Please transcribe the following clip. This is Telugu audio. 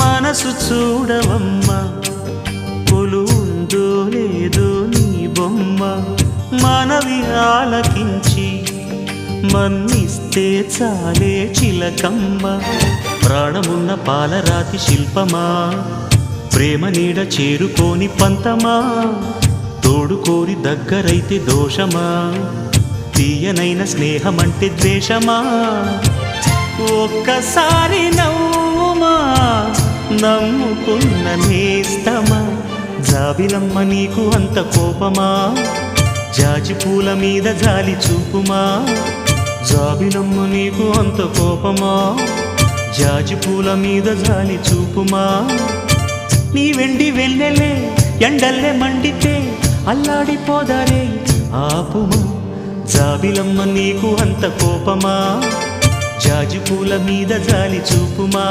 మనసు చూడవమ్మా కొలువుందో లేదో నీ బొమ్మ మనవి ఆలకించి మన్నిస్తే చాలే చిలకమ్మ ప్రాణమున్న పాలరాతి శిల్పమా ప్రేమ నీడ చేరుకోని పంతమా తోడుకోరి దగ్గరైతే దోషమా తీయనైన స్నేహమంటే ద్వేషమా ఒక్కసారి నవ్వుమా నమ్ముకున్న నేస్తమా జాబిలమ్మ నీకు అంత కోపమా జాజి పూల మీద జాలి చూపుమా జాబిలమ్మ నీకు అంత కోపమా జాజి పూల మీద జాలి చూపుమా నీ వెండి వెన్నెలే ఎండల్లే మండితే అల్లాడిపోదారే ఆపుమా జాబిలమ్మ నీకు అంత కోపమా జాజి పూల మీద జాలి చూపుమా